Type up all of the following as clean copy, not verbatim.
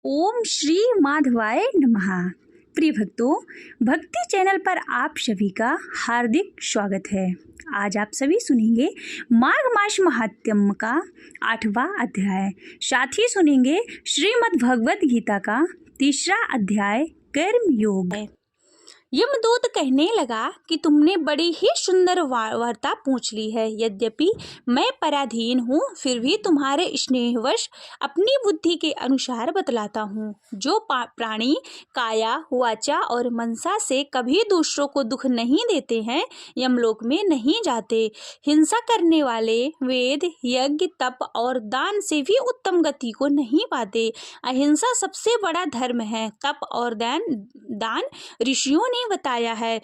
ओम श्री माधवाय नमः। प्रिय भक्तों, भक्ति चैनल पर आप सभी का हार्दिक स्वागत है। आज आप सभी सुनेंगे माघ मास महात्म्य का 8वां अध्याय। साथ ही सुनेंगे श्रीमद् भगवद गीता का 3रा अध्याय कर्म योग। यमदूत कहने लगा कि तुमने बड़ी ही सुंदर वार्ता पूछ ली है। यद्यपि मैं पराधीन हूँ, फिर भी तुम्हारे स्नेहवश अपनी बुद्धि के अनुसार बतलाता हूँ। जो प्राणी काया, वाचा और मनसा से कभी दूसरों को दुख नहीं देते हैं, यमलोक में नहीं जाते। हिंसा करने वाले वेद, यज्ञ, तप और दान से भी उत्तम गति को नहीं पाते। अहिंसा सबसे बड़ा धर्म है। तप और दान ऋषियों ने बताया है।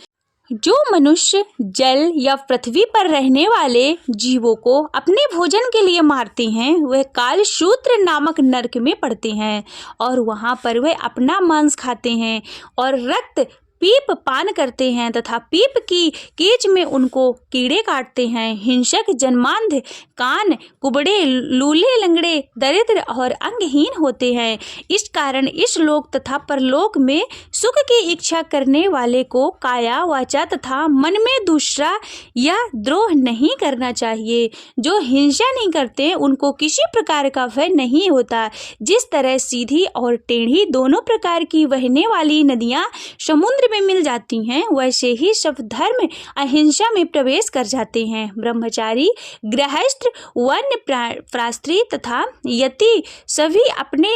जो मनुष्य जल या पृथ्वी पर रहने वाले जीवों को अपने भोजन के लिए मारते हैं, वह कालशूत्र नामक नरक में पड़ते हैं और वहां पर वह अपना मांस खाते हैं और रक्त पीप पान करते हैं तथा पीप की कीच में उनको कीड़े काटते हैं। हिंसक जन्मांध, कान कुबड़े, लूले, लंगड़े, दरिद्र और अंगहीन होते हैं। इस कारण इस लोक तथा परलोक में सुख की इच्छा करने वाले को काया, वाचा तथा मन में दूसरा या द्रोह नहीं करना चाहिए। जो हिंसा नहीं करते उनको किसी प्रकार का भय नहीं होता। जिस तरह सीधी और टेढ़ी दोनों प्रकार की बहने वाली नदियां समुद्र में मिल जाती हैं, वैसे ही सब धर्म अहिंसा में प्रवेश कर जाते हैं। ब्रह्मचारी, गृहस्थ, वन्य प्रास्त्री तथा यति सभी अपने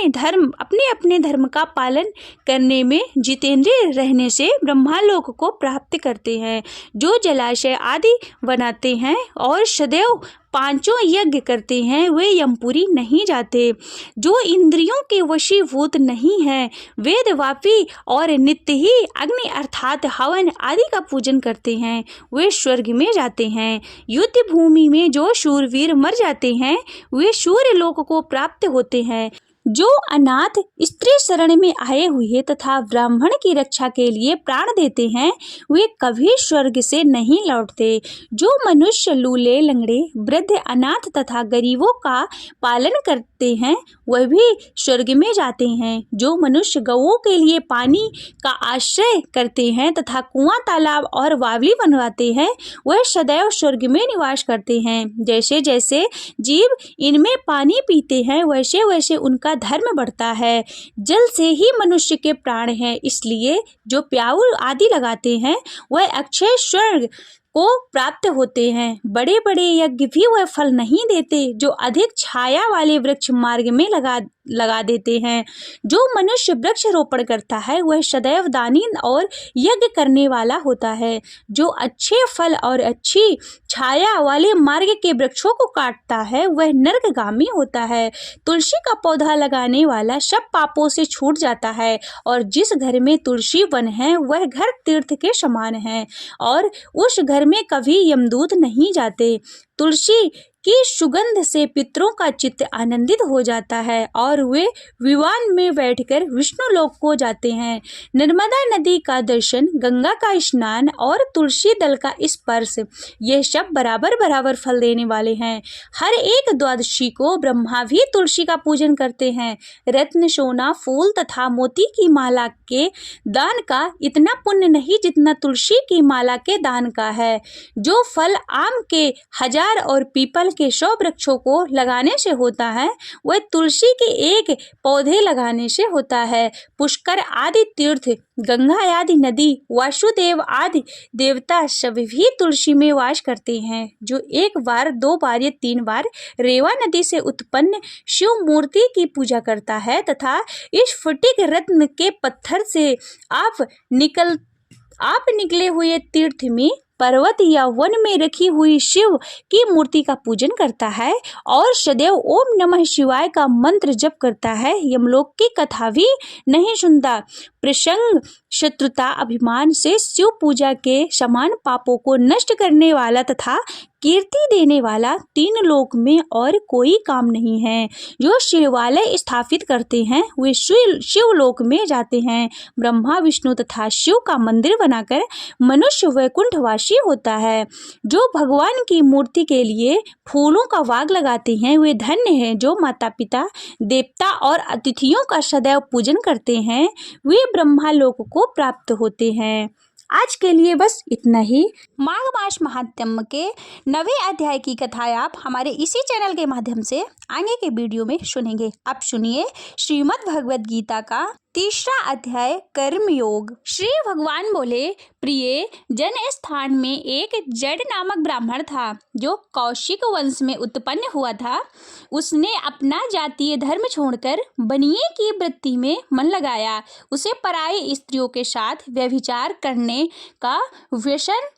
अपने धर्म का पालन करने में जितेंद्रिय रहने से ब्रह्मालोक को प्राप्त करते हैं। जो जलाशय आदि बनाते हैं और सदैव 5 यज्ञ करते हैं, वे यमपुरी नहीं जाते। जो इंद्रियों के वशीभूत नहीं है, वेदवापी और नित्य ही अग्नि अर्थात हवन आदि का पूजन करते हैं, वे स्वर्ग में जाते हैं। युद्ध भूमि में जो शूरवीर मर जाते हैं, वे सूर्य लोक को प्राप्त होते हैं। जो अनाथ स्त्री शरण में आए हुए तथा ब्राह्मण की रक्षा के लिए प्राण देते हैं, वे कभी स्वर्ग से नहीं लौटते। जो मनुष्य लूले, लंगड़े, वृद्ध, अनाथ तथा गरीबों का पालन करते हैं, वह भी स्वर्ग में जाते हैं। जो मनुष्य गौओं के लिए पानी का आश्रय करते हैं तथा कुआं, तालाब और बावली बनवाते हैं, वह सदैव स्वर्ग में निवास करते हैं। जैसे जैसे जीव इनमें पानी पीते हैं, वैसे वैसे उनका धर्म बढ़ता है। जल से ही मनुष्य के प्राण हैं, इसलिए जो प्याऊ आदि लगाते हैं, वह अक्षय स्वर्ग को प्राप्त होते हैं। बड़े बड़े यज्ञ भी वह फल नहीं देते जो अधिक छाया वाले वृक्ष मार्ग में लगा देते हैं। जो मनुष्य वृक्ष रोपण करता है, वह सदैव दानी और यज्ञ करने वाला होता है। जो अच्छे फल और अच्छी छाया वाले मार्ग के वृक्षों को काटता है, वह नरकगामी होता है। तुलसी का पौधा लगाने वाला सब पापों से छूट जाता है और जिस घर में तुलसी वन है, वह घर तीर्थ के समान है और उस घर में कभी यमदूत नहीं जाते। तुलसी की सुगंध से पितरों का चित्त आनंदित हो जाता है और वे विमान में बैठकर विष्णु लोक को जाते हैं। नर्मदा नदी का दर्शन, गंगा का स्नान और तुलसी दल का स्पर्श, ये सब बराबर बराबर फल देने वाले हैं। हर एक द्वादशी को ब्रह्मा भी तुलसी का पूजन करते हैं। रत्न, सोना, फूल तथा मोती की माला के दान का इतना पुण्य नहीं जितना तुलसी की माला के दान का है। जो फल आम के 1000 और पीपल के 100 वृक्षों को लगाने से होता है, वह तुलसी के एक पौधे लगाने से होता है। पुष्कर आदि तीर्थ, गंगा आदि नदी, वासुदेव आदि देवता सब भी तुलसी में वास करते हैं। जो 1 बार, 2 बार या 3 बार रेवा नदी से उत्पन्न शिव मूर्ति की पूजा करता है तथा इस फटिक रत्न के पत्थर से आप निकले हुए तीर्थ में, पर्वत या वन में रखी हुई शिव की मूर्ति का पूजन करता है और सदैव ओम नमः शिवाय का मंत्र जप करता है, यमलोक की कथा भी नहीं सुनता, प्रसंग शत्रुता अभिमान से शिव पूजा के समान पापों को नष्ट करने वाला तथा कीर्ति देने वाला तीन लोक में और कोई काम नहीं है। जो शिवालय स्थापित करते हैं वे शिवलोक में जाते हैं। ब्रह्मा विष्णु तथा शिव का मंदिर बनाकर मनुष्य वैकुंठवासी होता है। जो भगवान की मूर्ति के लिए फूलों का बाग लगाते हैं वे धन्य हैं। जो माता पिता देवता और अतिथियों का सदैव पूजन करते हैं वे ब्रह्मालोक को प्राप्त होते हैं। आज के लिए बस इतना ही। माघ मास महात्म्य के 9वें अध्याय की कथाएं आप हमारे इसी चैनल के माध्यम से आगे के वीडियो में सुनेंगे। अब सुनिए श्रीमद् भगवद गीता का 3रा अध्याय कर्म योग। श्री भगवान बोले, प्रिय जन, स्थान में एक जड नामक ब्राह्मण था जो कौशिक वंश में उत्पन्न हुआ था। उसने अपना जातीय धर्म छोड़कर बनिए की वृत्ति में मन लगाया। उसे पराई स्त्रियों के साथ व्यभिचार करने का व्यसन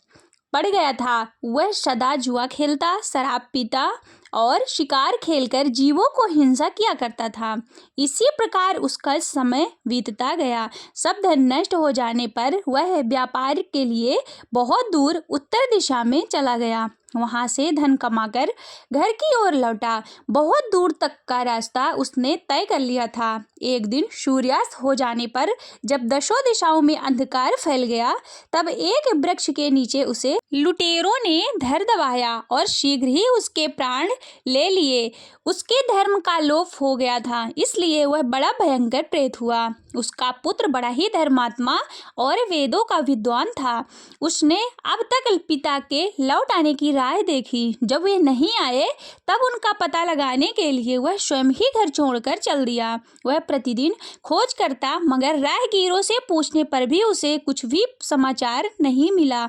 पड़ गया था। वह सदा जुआ खेलता, शराब पीता और शिकार खेलकर जीवों को हिंसा किया करता था। इसी प्रकार उसका समय बीतता गया। सब धन नष्ट हो जाने पर वह व्यापार के लिए बहुत दूर उत्तर दिशा में चला गया। वहां से धन कमाकर घर की ओर लौटा। बहुत दूर तक का रास्ता उसने तय कर लिया था। एक दिन सूर्यास्त हो जाने पर जब दशों दिशाओं में अंधकार फैल गया तब एक वृक्ष के नीचे उसे लुटेरों ने धर दबाया और शीघ्र ही उसके प्राण ले लिए। उसके धर्म का लोप हो गया था, इसलिए वह बड़ा भयंकर प्रेत हुआ। उसका पुत्र बड़ा ही धर्मात्मा और वेदों का विद्वान था। उसने अब तक पिता के लौट आने की राह देखी। जब वे नहीं आए तब उनका पता लगाने के लिए वह स्वयं ही घर छोड़कर चल दिया। वह प्रतिदिन खोज करता मगर राहगीरों से पूछने पर भी उसे कुछ भी समाचार नहीं मिला।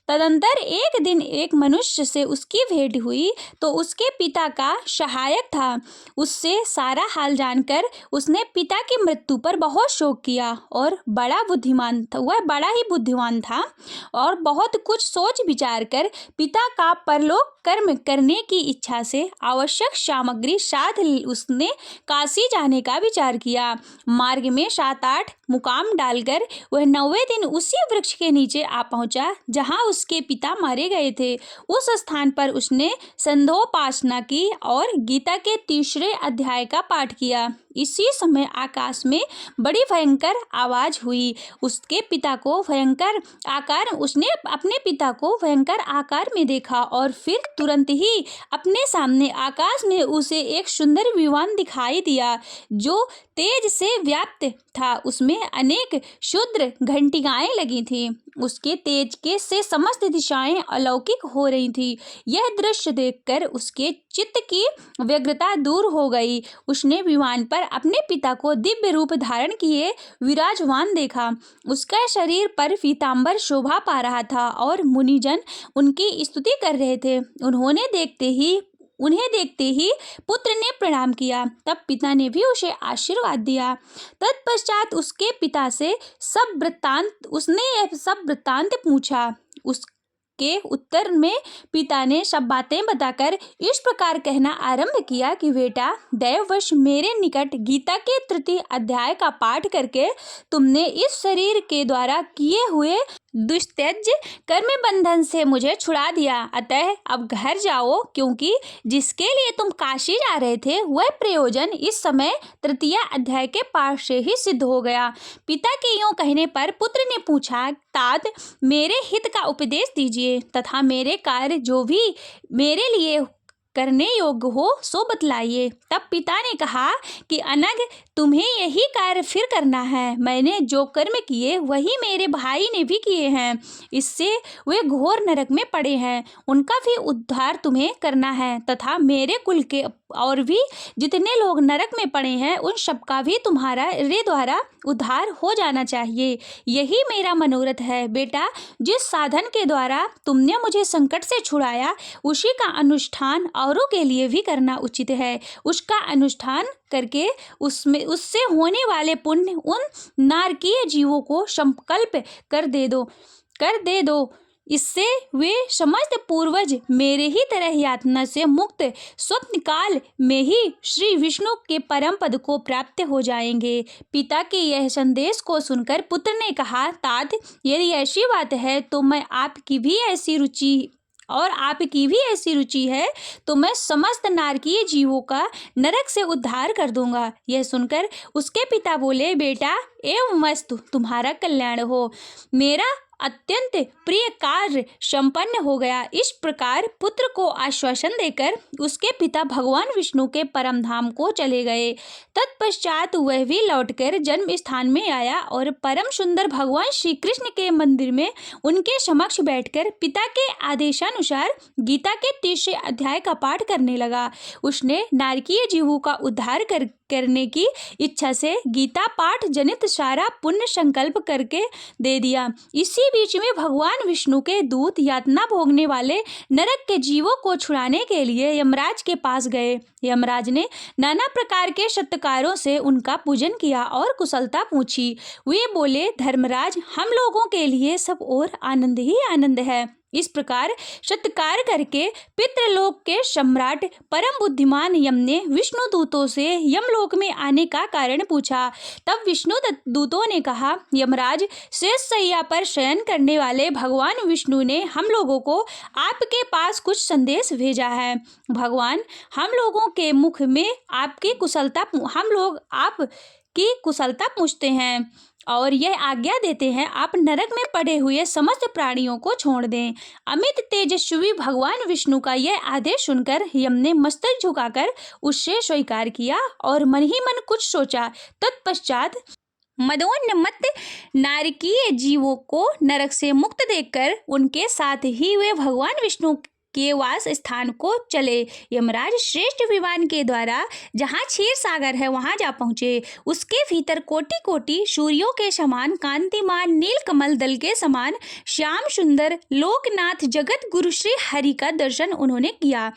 तदंतर एक दिन एक मनुष्य से उसकी भेंट हुई तो उसके पिता का सहायक था। उससे सारा हाल जानकर उसने पिता की मृत्यु पर बहुत शोक किया और बड़ा बुद्धिमान था। वह बड़ा ही बुद्धिमान था और बहुत कुछ सोच विचार कर पिता का परलोक कर्म करने की इच्छा से आवश्यक सामग्री साथ उसने काशी जाने का विचार किया। मार्ग में 7-8 मुकाम डालकर वह 9वें दिन उसी वृक्ष के नीचे आ पहुंचा जहां उसके पिता मारे गए थे। उस स्थान पर उसने संध्योपासना की और गीता के 3रे अध्याय का पाठ किया। इसी समय आकाश में बड़ी भयंकर आवाज हुई। उसने अपने पिता को भयंकर आकार में देखा और फिर तुरंत ही अपने सामने आकाश में उसे एक सुंदर विमान दिखाई दिया जो तेज से व्याप्त था। उसमें अनेक क्षुद्र घंटिकाएं लगी थी। उसके तेज के से समस्त दिशाएं अलौकिक हो रही थी। यह दृश्य देखकर उसके चित्त की व्यग्रता दूर हो गई। उसने विमान पर अपने पिता को दिव्य रूप धारण किए विराजमान देखा। उसका शरीर पर पीतांबर शोभा पा रहा था और मुनिजन उनकी स्तुति कर रहे थे। उन्हें देखते ही पुत्र ने प्रणाम किया। तब पिता ने भी उसे आशीर्वाद दिया। तत्पश्चात उसके पिता से उसने सब वृत्तांत पूछा। उसके उत्तर में पिता ने सब बातें बताकर इस प्रकार कहना आरंभ किया कि बेटा, दैववश मेरे निकट गीता के 3 अध्याय का पाठ करके तुमने इस शरीर के द्वारा किए हुए दुस्त्यज कर्म बंधन से मुझे छुड़ा दिया। अतः अब घर जाओ, क्योंकि जिसके लिए तुम काशी जा रहे थे वह प्रयोजन इस समय 3 अध्याय के पाठ से ही सिद्ध हो गया। पिता के यूं कहने पर पुत्र ने पूछा, तात, मेरे हित का उपदेश दीजिए तथा मेरे कार्य जो भी मेरे लिए करने योग्य हो सो बतलाइए। तब पिता ने कहा कि अनग, तुम्हें यही कार्य फिर करना है। मैंने जो कर्म किए वही मेरे भाई ने भी किए हैं। इससे वे घोर नरक में पड़े हैं। उनका भी उद्धार तुम्हें करना है तथा मेरे कुल के और भी जितने लोग नरक में पड़े हैं उन सबका भी तुम्हारे द्वारा उद्धार हो जाना चाहिए। यही मेरा मनोरथ है। बेटा, जिस साधन के द्वारा तुमने मुझे संकट से छुड़ाया उसी का अनुष्ठान औरों के लिए भी करना उचित है। उसका अनुष्ठान करके उससे होने वाले पुण्य उन नारकीय जीवों को संकल्प कर दे दो। इससे वे समस्त पूर्वज मेरे ही तरह यातना से मुक्त स्वप्न काल में ही श्री विष्णु के परम पद को प्राप्त हो जाएंगे। पिता के यह संदेश को सुनकर पुत्र ने कहा, तात, यदि ऐसी बात है तो मैं आपकी भी ऐसी रुचि है तो मैं समस्त नारकीय जीवों का नरक से उद्धार कर दूंगा। यह सुनकर उसके पिता बोले, बेटा, एवं मस्त, तुम्हारा कल्याण हो, मेरा अत्यंत प्रिय कार्य संपन्न हो गया। इस प्रकार पुत्र को आश्वासन देकर उसके पिता भगवान विष्णु के परम धाम को चले गए। तत्पश्चात वह भी लौटकर जन्म स्थान में आया और परम सुंदर भगवान श्री कृष्ण के मंदिर में उनके समक्ष बैठकर पिता के आदेशानुसार गीता के 30वें अध्याय का पाठ करने लगा। उसने नारकीय जीवों का उद्धार करने की इच्छा से गीता पाठ जनित सारा पुण्य संकल्प करके दे दिया। इसी बीच में भगवान विष्णु के दूत यातना भोगने वाले नरक के जीवों को छुड़ाने के लिए यमराज के पास गए। यमराज ने नाना प्रकार के सत्कारों से उनका पूजन किया और कुशलता पूछी। वे बोले, धर्मराज, हम लोगों के लिए सब और आनंद ही आनंद है। इस प्रकार सत्कार करके पितृलोक के सम्राट परम बुद्धिमान यम ने विष्णु दूतों से यमलोक में आने का कारण पूछा। तब विष्णु दूतों ने कहा, यमराज, शेष शैया पर शयन करने वाले भगवान विष्णु ने हम लोगों को आपके पास कुछ संदेश भेजा है। भगवान हम लोगों के मुख में आपकी कुशलता पूछते हैं और यह आज्ञा देते हैं, आप नरक में पड़े हुए समस्त प्राणियों को छोड़ दें। अमित तेजस्वी भगवान विष्णु का यह आदेश सुनकर यम ने मस्तक झुकाकर उससे स्वीकार किया और मन ही मन कुछ सोचा। तत्पश्चात मदोन्मत्त नारकीय जीवों को नरक से मुक्त देखकर उनके साथ ही वे भगवान विष्णु के वास स्थान को चले। यमराज श्रेष्ठ विमान के द्वारा जहाँ क्षीर सागर है वहाँ जा पहुँचे। उसके भीतर कोटि कोटि सूर्यों के समान कांतिमान नील कमल दल के समान श्याम सुंदर लोकनाथ जगत गुरु श्री हरि का दर्शन उन्होंने किया।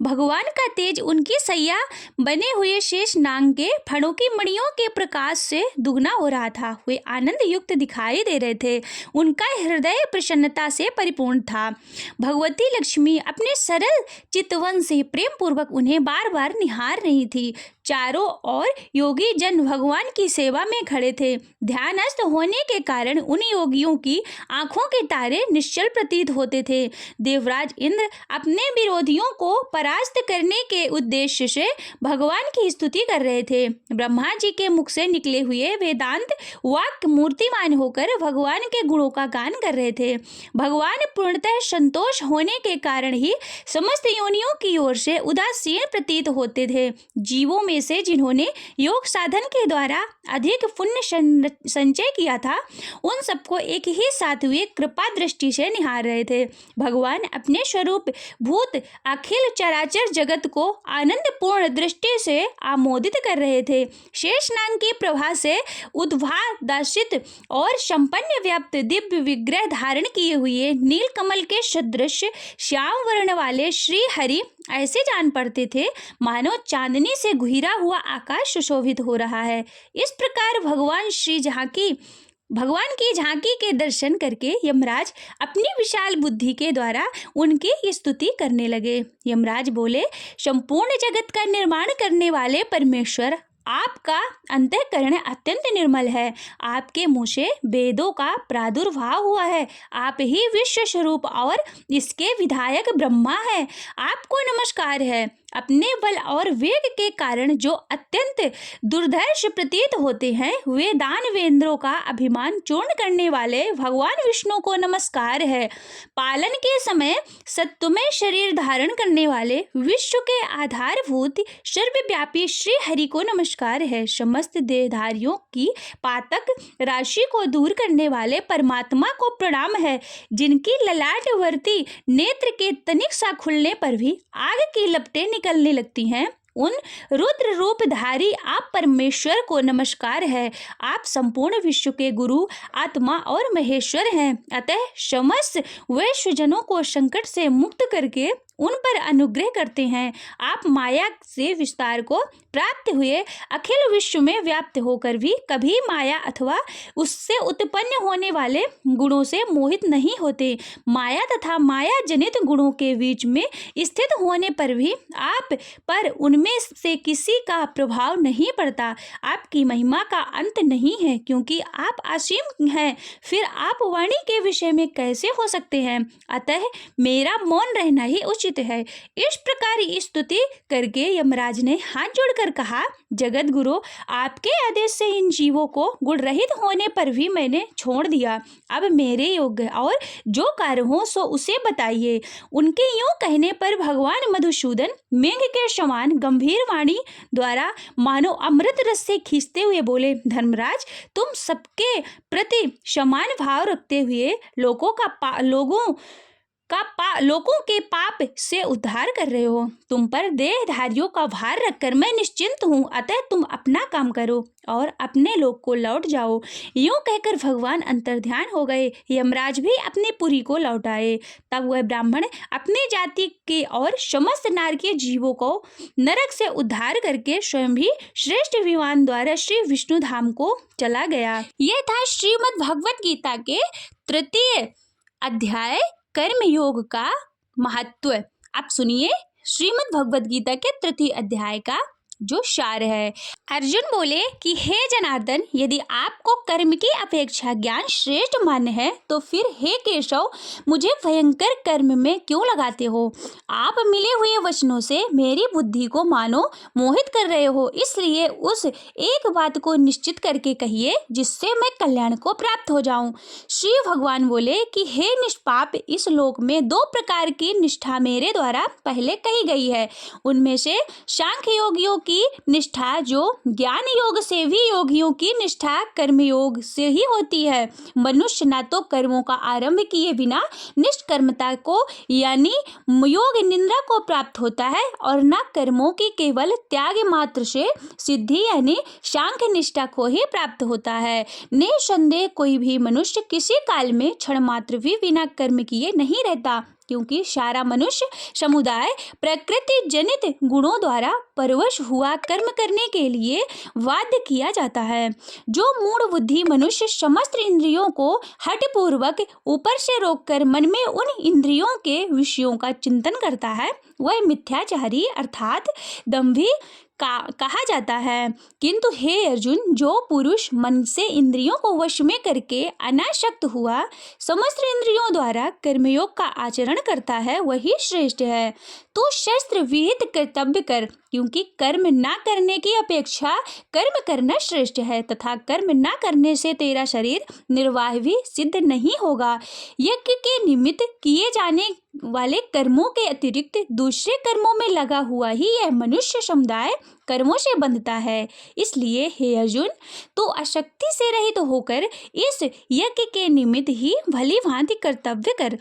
भगवान का तेज उनकी सैया बने हुए शेष नाग के फणों की मणियों के प्रकाश से दुगना हो रहा था। वे आनंद युक्त दिखाई दे रहे थे। उनका हृदय प्रसन्नता से परिपूर्ण था। भगवती लक्ष्मी अपने सरल चितवन से प्रेम पूर्वक उन्हें बार बार निहार रही थी। चारों ओर योगी जन भगवान की सेवा में खड़े थे। ध्यानस्थ होने के कारण उन योगियों की आंखों के तारे निश्चल प्रतीत होते थे। देवराज इंद्र अपने विरोधियों को परास्त करने के उद्देश्य से भगवान की स्तुति कर रहे थे। ब्रह्मा जी के मुख से निकले हुए वेदांत वाक्य मूर्तिमान होकर भगवान के गुणों का गान कर रहे थे। भगवान पूर्णतः संतोष होने के कारण ही समस्त योनियों की ओर से उदासीन प्रतीत होते थे। जीवों में से जिन्होंने योग साधन के द्वारा अधिक पुण्य संचय किया था, उन सबको एक ही साथ वे कृपा दृष्टि से निहार रहे थे। भगवान अपने स्वरूप भूत अखिल चराचर जगत को आनंद पूर्ण दृष्टि से आमोदित कर रहे थे। शेषनाग की प्रभा से उद्भासित और संपन्न व्याप्त दिव्य विग्रह धारण किए हुए नील कमल के सदृश श्याम वर्ण वाले श्री हरि ऐसे जान पड़ते थे मानो चांदनी से घिरा हुआ आकाश सुशोभित हो रहा है। इस प्रकार भगवान की झांकी के दर्शन करके यमराज अपनी विशाल बुद्धि के द्वारा उनकी स्तुति करने लगे। यमराज बोले, संपूर्ण जगत का निर्माण करने वाले परमेश्वर, आपका अंतःकरण अत्यंत निर्मल है। आपके मुँह से वेदों का प्रादुर्भाव हुआ है। आप ही विश्व स्वरूप और इसके विधायक ब्रह्मा है। आपको नमस्कार है। अपने बल और वेग के कारण जो अत्यंत दुर्धर्ष प्रतीत होते हैं, वे दानवेंद्रों का अभिमान चूर्ण करने वाले भगवान विष्णु को नमस्कार है। पालन के समय सत्वमय शरीर धारण करने वाले विश्व के आधारभूत सर्वव्यापी श्री हरि को नमस्कार है। समस्त देहधारियों की पातक राशि को दूर करने वाले परमात्मा को प्रणाम है। जिनकी ललाटवर्ती नेत्र के तनिक सा खुलने पर भी आग की लपटें निकलने लगती हैं, उन रुद्र रूपधारी आप परमेश्वर को नमस्कार है। आप संपूर्ण विश्व के गुरु, आत्मा और महेश्वर हैं। अतः समस्त वैश्यजनों को संकट से मुक्त करके उन पर अनुग्रह करते हैं। आप माया से विस्तार को प्राप्त हुए अखिल विश्व में व्याप्त होकर भी कभी माया अथवा उससे उत्पन्न होने वाले गुणों से मोहित नहीं होते। माया तथा माया जनित गुणों के बीच में स्थित होने पर भी आप पर उनमें से किसी का प्रभाव नहीं पड़ता। आपकी महिमा का अंत नहीं है, क्योंकि आप असीम हैं। फिर आप वाणी के विषय में कैसे हो सकते हैं? अतः मेरा मौन रहना ही उचित है। इस प्रकार स्तुति करके यमराज ने हाथ जोड़कर कहा, जगत गुरु, आपके आदेश से इन जीवों को गुण रहित होने पर भी मैंने छोड़ दिया। अब मेरे योग्य और जो कार्य हो सो उसे बताइए। उनके यूं कहने पर भगवान मधुसूदन मेघ के समान गंभीर वाणी द्वारा मानो अमृत रस से खींचते हुए बोले, धर्मराज, तुम सबके प्रति समान भाव रखते हुए लोगों के पाप से उद्धार कर रहे हो। तुम पर देहधारियों का भार रखकर मैं निश्चिंत हूँ। अतः तुम अपना काम करो और अपने लोक को लौट जाओ। यूं कहकर भगवान अंतर्ध्यान हो गए। यमराज भी अपनी पुरी को लौट आए। तब वह ब्राह्मण अपनी जाति के और समस्त नारकीय जीवों को नरक से उद्धार करके स्वयं भी श्रेष्ठ विमान द्वारा श्री विष्णु धाम को चला गया। यह था श्रीमद् भगवत गीता के तृतीय अध्याय कर्म योग का महत्व। आप सुनिए श्रीमद् भगवत गीता के तृतीय अध्याय का जो सार है। अर्जुन बोले कि हे जनार्दन, यदि आपको कर्म की अपेक्षा ज्ञान श्रेष्ठ मान्य है तो फिर हे केशव, मुझे भयंकर कर्म में क्यों लगाते हो? आप मिले हुए वचनों से मेरी बुद्धि को मानो मोहित कर रहे हो। इसलिए उस एक बात को निश्चित करके कहिए जिससे मैं कल्याण को प्राप्त हो जाऊं। श्री भगवान बोले कि हे निष्पाप, इस लोक में दो प्रकार की निष्ठा मेरे द्वारा पहले कही गई है। उनमें से सांख्य योगियों की निष्ठा, जो ज्ञान योग से भी योगियों की निष्ठा कर्म योग से ही होती है। मनुष्य ना तो कर्मों का आरंभ किए बिना निष्कर्मता को यानी योग निद्रा को प्राप्त होता है और न कर्मों की केवल त्याग मात्र से सिद्धि यानी सांख्य निष्ठा को ही प्राप्त होता है। निसंदेह कोई भी मनुष्य किसी काल में क्षण मात्र भी बिना कर्म किए नहीं रहता, क्योंकि सारा मनुष्य समुदाय प्रकृति जनित गुणों द्वारा परवश हुआ कर्म करने के लिए बाध्य किया जाता है। जो मूढ़ बुद्धि मनुष्य समस्त इंद्रियों को हठपूर्वक ऊपर से रोककर मन में उन इंद्रियों के विषयों का चिंतन करता है, वह मिथ्याचारी अर्थात दंभी कहा जाता है। किंतु हे अर्जुन, जो पुरुष मन से इंद्रियों को वश में करके अनासक्त हुआ समस्त इंद्रियों द्वारा कर्मयोग का आचरण करता है, वही श्रेष्ठ है। तो शस्त्र विहित कर्तव्य कर, क्योंकि कर्म ना करने की अपेक्षा कर्म करना श्रेष्ठ है तथा कर्म ना करने से तेरा शरीर निर्वाह भी सिद्ध नहीं होगा। यज्ञ के निमित्त किए जाने वाले कर्मों के अतिरिक्त दूसरे कर्मों में लगा हुआ ही यह मनुष्य समुदाय कर्मों से बंधता है। इसलिए हे अर्जुन, तो आसक्ति से रहित होकर इस यज्ञ के निमित्त ही भली भांति कर्तव्य कर।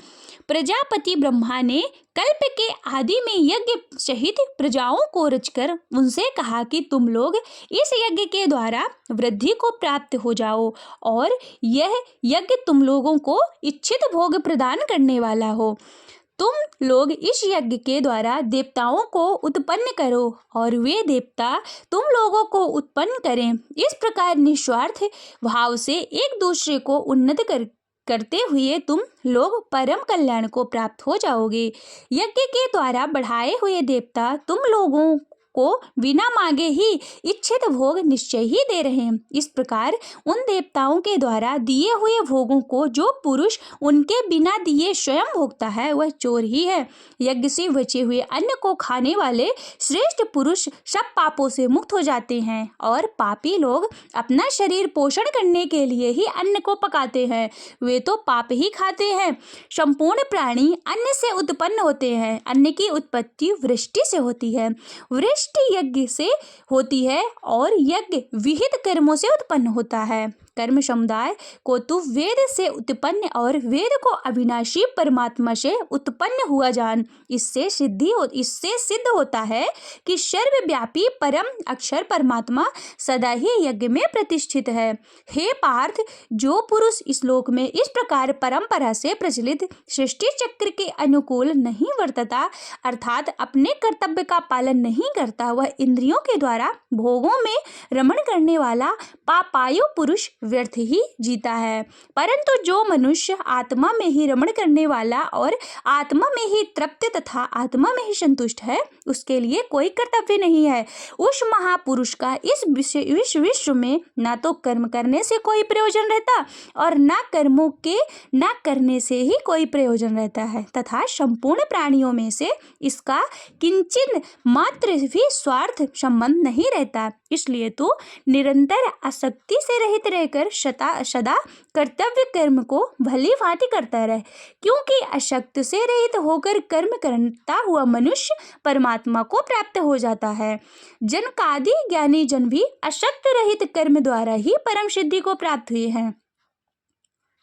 प्रजापति ब्रह्मा ने कल्प के आदि में यज्ञ सहित प्रजाओं को रचकर उनसे कहा कि तुम लोग इस यज्ञ के द्वारा वृद्धि को प्राप्त हो जाओ और यह यज्ञ तुम लोगों को इच्छित भोग प्रदान करने वाला हो। तुम लोग इस यज्ञ के द्वारा देवताओं को उत्पन्न करो और वे देवता तुम लोगों को उत्पन्न करें। इस प्रकार निस्वार्थ भाव से एक दूसरे को उन्नत करते हुए तुम लोग परम कल्याण को प्राप्त हो जाओगे। यज्ञ के द्वारा बढ़ाए हुए देवता तुम लोगों को बिना मांगे ही इच्छित भोग निश्चय ही दे रहे हैं। इस प्रकार उन देवताओं के द्वारा दिए हुए भोगों को जो पुरुष उनके बिना दिए स्वयं भोगता है, वह चोर ही है। यज्ञ से बचे हुए अन्न को खाने वाले श्रेष्ठ पुरुष सब पापों से मुक्त हो जाते हैं और पापी लोग अपना शरीर पोषण करने के लिए ही अन्न को पकाते हैं, वे तो पाप ही खाते हैं। संपूर्ण प्राणी अन्न से उत्पन्न होते हैं। अन्न की उत्पत्ति वृष्टि से होती है, वृष्टि यज्ञ से होती है और यज्ञ विहित कर्मों से उत्पन्न होता है। कर्म समुदाय को तो वेद से उत्पन्न और वेद को अविनाशी परमात्मा से उत्पन्न हुआ जान। इससे सिद्ध होता है कि सर्वव्यापी परम अक्षर परमात्मा सदा ही यज्ञ में प्रतिष्ठित है। हे पार्थ, जो पुरुष इस लोक में इस प्रकार परंपरा से प्रचलित सृष्टि चक्र के अनुकूल नहीं वर्तता, अर्थात अपने कर्तव्य का पालन नहीं करता, वह इंद्रियों के द्वारा भोगों में रमण करने वाला पापायु पुरुष व्यर्थ ही जीता है। परंतु जो मनुष्य आत्मा में ही रमण करने वाला और आत्मा में ही तृप्त तथा आत्मा में ही संतुष्ट है, उसके लिए कोई कर्तव्य नहीं है। उस महापुरुष का इस विश्व में ना तो कर्म करने से कोई प्रयोजन रहता और ना कर्मों के ना करने से ही कोई प्रयोजन रहता है, तथा संपूर्ण प्राणियों में से इसका किंचित मात्र भी स्वार्थ संबंध नहीं रहता। इसलिए तो निरंतर आसक्ति से रहित रहकर सदा कर्तव्य कर्म को भली भांति करता रहे, क्योंकि आसक्ति से रहित होकर कर्म करता हुआ मनुष्य परमात्मा को प्राप्त हो जाता है। जनकादि ज्ञानी जन भी आसक्त रहित कर्म द्वारा ही परम सिद्धि को प्राप्त हुए हैं।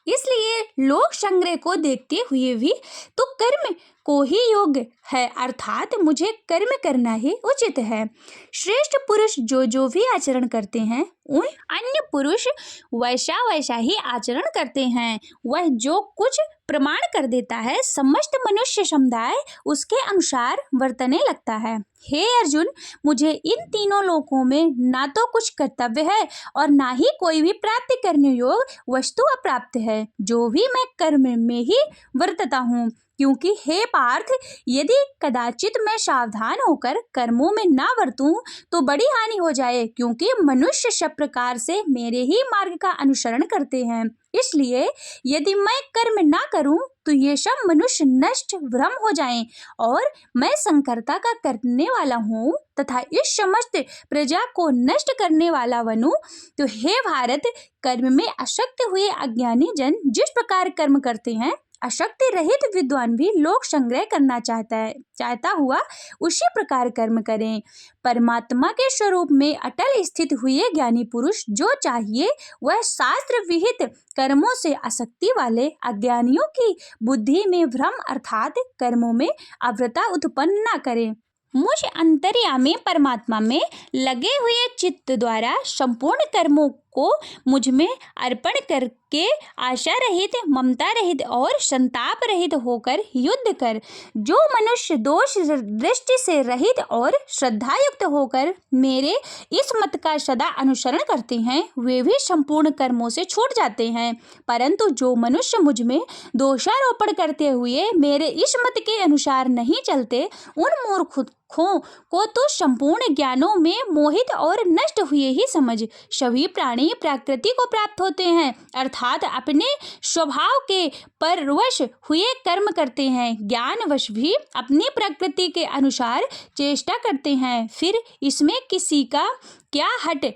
इसलिए लोक संग्रह को देखते हुए भी तो कर्म को ही योग्य है, अर्थात मुझे कर्म करना ही उचित है। श्रेष्ठ पुरुष जो भी आचरण करते हैं, उन अन्य पुरुष वैसा ही आचरण करते हैं। वह जो कुछ प्रमाण कर देता है, समस्त मनुष्य समुदाय उसके अनुसार वर्तने लगता है। हे अर्जुन, मुझे इन तीनों लोकों में ना तो कुछ कर्तव्य है और ना ही कोई भी प्राप्त करने योग्य वस्तु अप्राप्त है, जो भी मैं कर्म में ही वर्तता हूँ। क्योंकि हे पार्थ, यदि कदाचित मैं सावधान होकर कर्मों में ना वर्तूं तो बड़ी हानि हो जाए, क्योंकि मनुष्य सब प्रकार से मेरे ही मार्ग का अनुसरण करते हैं। इसलिए यदि मैं कर्म ना करूं तो ये सब मनुष्य नष्ट भ्रम हो जाएं और मैं संकर्ता का करने वाला हूँ तथा इस समस्त प्रजा को नष्ट करने वाला बनूं। तो हे भारत, कर्म में आसक्त हुए अज्ञानी जन जिस प्रकार कर्म करते हैं, आसक्ति रहित विद्वान भी लोक संग्रह करना चाहता हुआ उसी प्रकार कर्म करें। परमात्मा के स्वरूप में अटल स्थित हुए ज्ञानी पुरुष जो चाहिए वह शास्त्र विहित कर्मों से आसक्ति वाले अज्ञानियों की बुद्धि में भ्रम अर्थात कर्मों में अव्रता उत्पन्न न करे। मुझ अंतर्यामी परमात्मा में लगे हुए चित्त द्वारा संपूर्ण कर्मों को मुझ में अर्पण करके आशा रहित, ममता रहित और संताप रहित होकर युद्ध कर। जो मनुष्य दोष दृष्टि से रहित और श्रद्धायुक्त होकर मेरे इस मत का सदा अनुसरण करते हैं, वे भी संपूर्ण कर्मों से छूट जाते हैं। परंतु जो मनुष्य मुझ में दोषारोपण करते हुए मेरे इस मत के अनुसार नहीं चलते, उन मूर्खों को तो संपूर्ण ज्ञानों में मोहित और नष्ट हुए ही समझ। सभी प्राणी प्रकृति को प्राप्त होते हैं, अर्थात अपने स्वभाव के परवश हुए कर्म करते हैं। ज्ञानवश भी अपनी प्रकृति के अनुसार चेष्टा करते हैं। फिर इसमें किसी का क्या हट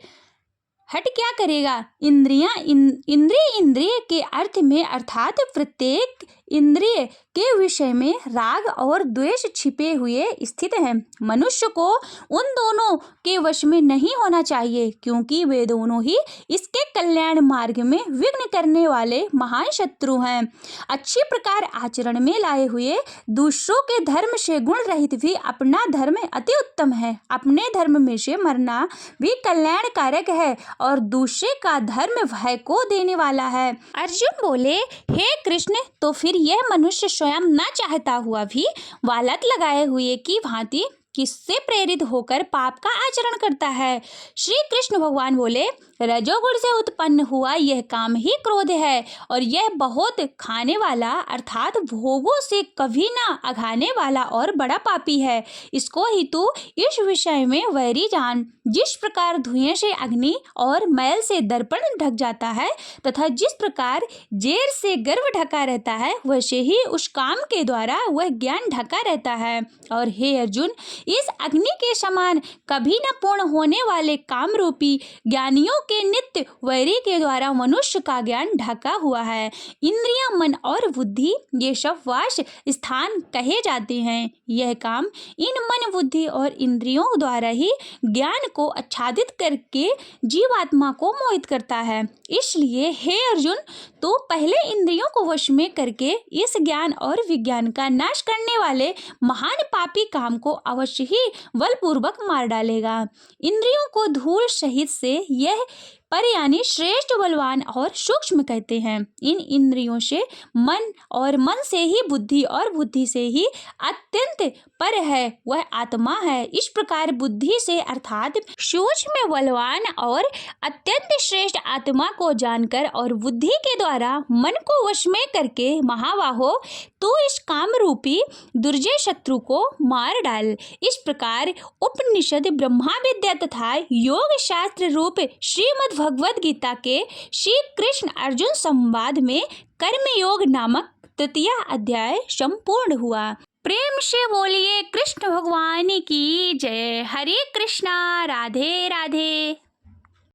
क्या करेगा। इंद्रिय के अर्थ में अर्थात प्रत्येक इंद्रिय के विषय में राग और द्वेष छिपे हुए स्थित हैं। मनुष्य को उन दोनों के वश में नहीं होना चाहिए, क्योंकि वे दोनों ही इसके कल्याण मार्ग में विघ्न करने वाले महान शत्रु हैं। अच्छी प्रकार आचरण में लाए हुए दूसरों के धर्म से गुण रहित भी अपना धर्म अति उत्तम है। अपने धर्म में से मरना भी कल्याणकारक है और दूसरे का धर्म भय को देने वाला है। अर्जुन बोले, हे कृष्ण, तो फिर यह मनुष्य स्वयं न चाहता हुआ भी वालत लगाए हुए की भांति किससे प्रेरित होकर पाप का आचरण करता है। श्री कृष्ण भगवान बोले, रजोगुण से उत्पन्न हुआ यह काम ही क्रोध है और यह बहुत खाने वाला अर्थात भोगों से कभी ना अघाने वाला और बड़ा पापी है। इसको ही तू इस विषय में वैरी जान। जिस प्रकार धुएं से अग्नि और मैल से दर्पण ढक जाता है तथा जिस प्रकार जेर से गर्भ ढका रहता है, वैसे ही उस काम के द्वारा वह ज्ञान ढका रहता है। और हे अर्जुन, इस अग्नि के समान कभी न पूर्ण होने वाले काम रूपी ज्ञानियों के नित्य वैरी के द्वारा मनुष्य का ज्ञान ढका हुआ है। इंद्रियां, मन और बुद्धि ये सब वास स्थान कहे जाते हैं। यह काम इन मन, बुद्धि और इंद्रियों द्वारा ही ज्ञान को आच्छादित करके जीवात्मा को मोहित करता है। इसलिए हे अर्जुन, तो पहले इंद्रियों को वश में करके इस ज्ञान और विज्ञान का नाश करने वाले महान पापी काम को अवश्य ही बलपूर्वक मार डालेगा। इंद्रियों को धूल सहित से यह पर यानी श्रेष्ठ, बलवान और सूक्ष्म कहते हैं। इन इंद्रियों से मन और मन से ही बुद्धि और बुद्धि से ही अत्यंत पर है वह आत्मा है। इस प्रकार बुद्धि से अर्थात सूक्ष्म, बलवान और अत्यंत श्रेष्ठ आत्मा को जानकर और बुद्धि के द्वारा मन को वश में करके महाबाहो तो इस काम रूपी दुर्जय शत्रु को मार डाल। इस प्रकार उपनिषद, ब्रह्मा विद्या तथा योग शास्त्र रूप श्रीमद् भगवद गीता के श्री कृष्ण अर्जुन संवाद में कर्मयोग नामक तृतीय अध्याय संपूर्ण हुआ। प्रेम से बोलिए कृष्ण भगवान की जय। हरे कृष्णा, राधे राधे।